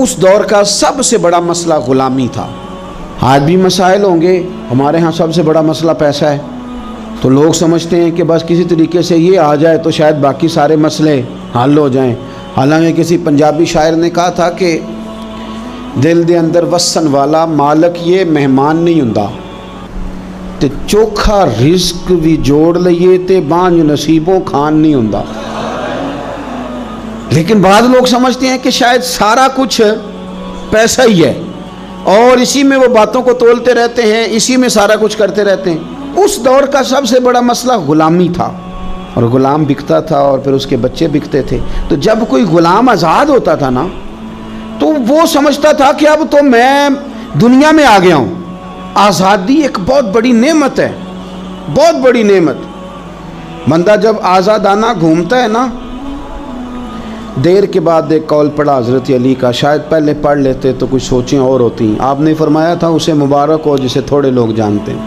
اس دور کا سب سے بڑا مسئلہ غلامی تھا۔ آج بھی مسائل ہوں گے، ہمارے ہاں سب سے بڑا مسئلہ پیسہ ہے، تو لوگ سمجھتے ہیں کہ بس کسی طریقے سے یہ آ جائے تو شاید باقی سارے مسئلے حل ہو جائیں۔ حالانکہ کسی پنجابی شاعر نے کہا تھا کہ دل دے اندر وسن والا مالک یہ مہمان نہیں ہوندا، تے چوکھا رزق بھی جوڑ لئیے تے بانج نصیبوں کھان نہیں ہوندا۔ لیکن بعض لوگ سمجھتے ہیں کہ شاید سارا کچھ پیسہ ہی ہے، اور اسی میں وہ باتوں کو تولتے رہتے ہیں، اسی میں سارا کچھ کرتے رہتے ہیں۔ اس دور کا سب سے بڑا مسئلہ غلامی تھا، اور غلام بکتا تھا اور پھر اس کے بچے بکتے تھے۔ تو جب کوئی غلام آزاد ہوتا تھا نا، تو وہ سمجھتا تھا کہ اب تو میں دنیا میں آ گیا ہوں۔ آزادی ایک بہت بڑی نعمت ہے، بہت بڑی نعمت۔ بندہ جب آزادانہ گھومتا ہے نا، دیر کے بعد ایک قول پڑھا حضرت علی کا، شاید پہلے پڑھ لیتے تو کچھ سوچیں اور ہوتی ہیں۔ آپ نے فرمایا تھا اسے مبارک ہو جسے تھوڑے لوگ جانتے ہیں،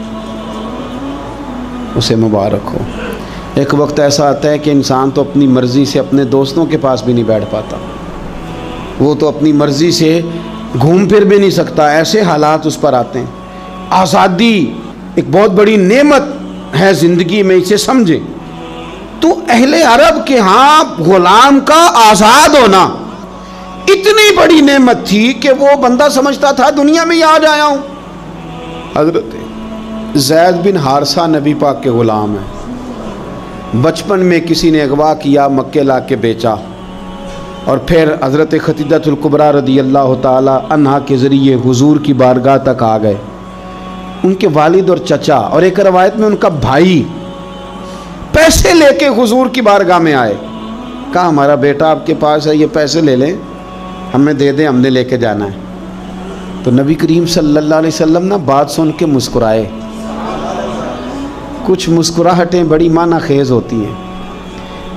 اسے مبارک ہو۔ ایک وقت ایسا آتا ہے کہ انسان تو اپنی مرضی سے اپنے دوستوں کے پاس بھی نہیں بیٹھ پاتا، وہ تو اپنی مرضی سے گھوم پھر بھی نہیں سکتا، ایسے حالات اس پر آتے ہیں۔ آزادی ایک بہت بڑی نعمت ہے زندگی میں، اسے سمجھیں۔ تو اہل عرب کے ہاں غلام کا آزاد ہونا اتنی بڑی نعمت تھی کہ وہ بندہ سمجھتا تھا دنیا میں ہی آج آیا ہوں۔ حضرت زید بن حارثہ نبی پاک کے غلام ہیں، بچپن میں کسی نے اغوا کیا، مکے لا کے بیچا، اور پھر حضرت خدیجہ الکبریٰ رضی اللہ تعالی عنہا کے ذریعے حضور کی بارگاہ تک آ گئے۔ ان کے والد اور چچا اور ایک روایت میں ان کا بھائی پیسے لے کے حضور کی بارگاہ میں آئے، کہا ہمارا بیٹا آپ کے پاس ہے، یہ پیسے لے لیں، ہمیں دے دیں، ہم نے لے کے جانا ہے۔ تو نبی کریم صلی اللہ علیہ وسلم نا بات سن کے مسکرائے۔ کچھ مسکراہٹیں بڑی معنی خیز ہوتی ہیں۔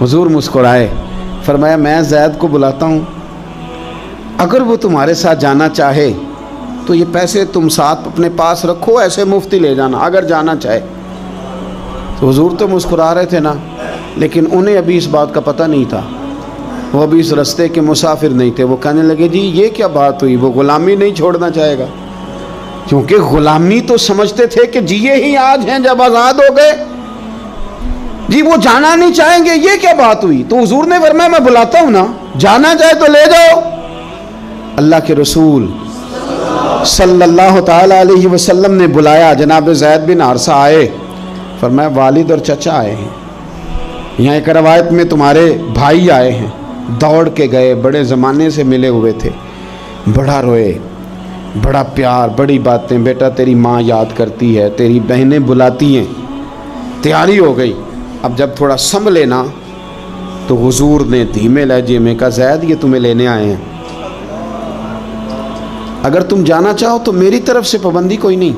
حضور مسکرائے، فرمایا میں زید کو بلاتا ہوں، اگر وہ تمہارے ساتھ جانا چاہے تو یہ پیسے تم ساتھ اپنے پاس رکھو، ایسے مفتی لے جانا اگر جانا چاہے۔ تو حضور تو مسکرا رہے تھے نا، لیکن انہیں ابھی اس بات کا پتہ نہیں تھا، وہ ابھی اس رستے کے مسافر نہیں تھے۔ وہ کہنے لگے جی یہ کیا بات ہوئی، وہ غلامی نہیں چھوڑنا چاہے گا، کیونکہ غلامی تو سمجھتے تھے کہ جی یہ ہی آج ہیں جب آزاد ہو گئے، جی وہ جانا نہیں چاہیں گے، یہ کیا بات ہوئی۔ تو حضور نے فرمایا میں بلاتا ہوں نا، جانا چاہے تو لے جاؤ۔ اللہ کے رسول صلی اللہ تعالی علیہ وسلم نے بلایا، جناب زید بن حارثہ آئے، فرمایا والد اور چچا آئے ہیں، یہاں ایک روایت میں تمہارے بھائی آئے ہیں، دوڑ کے گئے، بڑے زمانے سے ملے ہوئے تھے، بڑا روئے، بڑا پیار، بڑی باتیں، بیٹا تیری ماں یاد کرتی ہے، تیری بہنیں بلاتی ہیں، تیاری ہو گئی۔ اب جب تھوڑا سنبھلے نا تو حضور نے دھیمے لہجے میں کہا زید یہ تمہیں لینے آئے ہیں، اگر تم جانا چاہو تو میری طرف سے پابندی کوئی نہیں،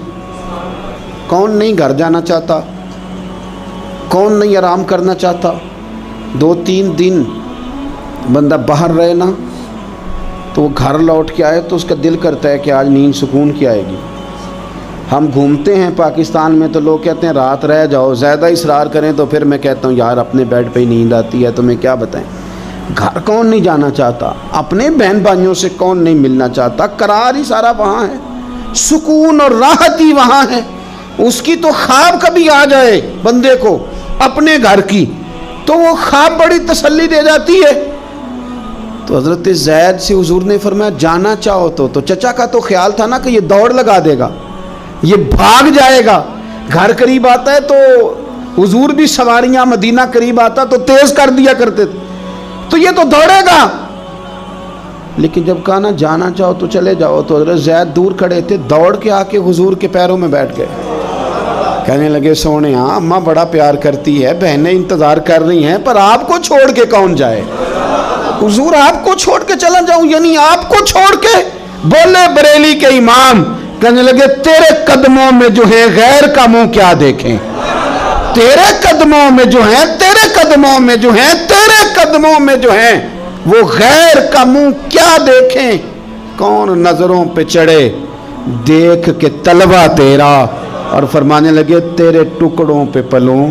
کون نہیں گھر جانا چاہتا، کون نہیں آرام کرنا چاہتا۔ 2-3 دن بندہ باہر رہے نا تو وہ گھر لوٹ کے آئے تو اس کا دل کرتا ہے کہ آج نیند سکون کی آئے گی۔ ہم گھومتے ہیں پاکستان میں تو لوگ کہتے ہیں رات رہ جاؤ، زیادہ اصرار کریں تو پھر میں کہتا ہوں یار اپنے بیڈ پہ ہی نیند آتی ہے، تمہیں کیا بتائیں۔ گھر کون نہیں جانا چاہتا، اپنے بہن بھائیوں سے کون نہیں ملنا چاہتا، قرار ہی سارا وہاں ہے، سکون اور راحت ہی وہاں ہے۔ اس کی تو خواب کبھی آ جائے بندے کو اپنے گھر کی تو وہ خواب بڑی تسلی دے جاتی ہے۔ تو حضرت زید سے حضور نے فرمایا جانا چاہو تو چچا کا تو خیال تھا نا کہ یہ دوڑ لگا دے گا، یہ بھاگ جائے گا، گھر قریب آتا ہے تو حضور بھی سواریاں، مدینہ قریب آتا تو تیز کر دیا کرتے تھے، تو یہ تو دوڑے گا۔ لیکن جب کہا نا جانا چاہو تو چلے جاؤ، تو حضرت زید دور کھڑے تھے، دوڑ کے آ کے حضور کے پیروں میں بیٹھ گئے، کہنے لگے سونے ہاں اماں بڑا پیار کرتی ہے، بہنیں انتظار کر رہی ہیں، پر آپ کو چھوڑ کے کون جائے۔ حضور آپ کو چھوڑ کے چلا جاؤں، یعنی آپ کو چھوڑ کے؟ بولے بریلی کے امام، کہنے لگے تیرے قدموں میں جو ہے غیر کا منہ کیا دیکھیں، تیرے قدموں میں جو ہیں، تیرے قدموں میں جو ہیں، تیرے قدموں میں جو ہیں وہ غیر کا منہ کیا دیکھیں، کون نظروں پہ چڑھے دیکھ کے طلبہ تیرا، اور فرمانے لگے تیرے ٹکڑوں پہ پلوں،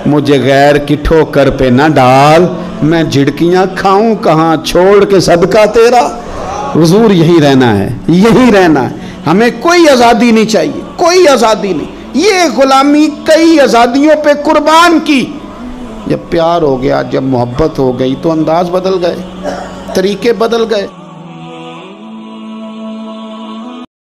مجھے غیر کی ٹھوکر پہ نہ ڈال، میں جھڑکیاں کھاؤں کہاں چھوڑ کے صدقہ تیرا۔ حضور یہی رہنا ہے، یہی رہنا ہے، ہمیں کوئی آزادی نہیں چاہیے، کوئی آزادی نہیں۔ یہ غلامی کئی آزادیوں پہ قربان کی، جب پیار ہو گیا، جب محبت ہو گئی تو انداز بدل گئے، طریقے بدل گئے۔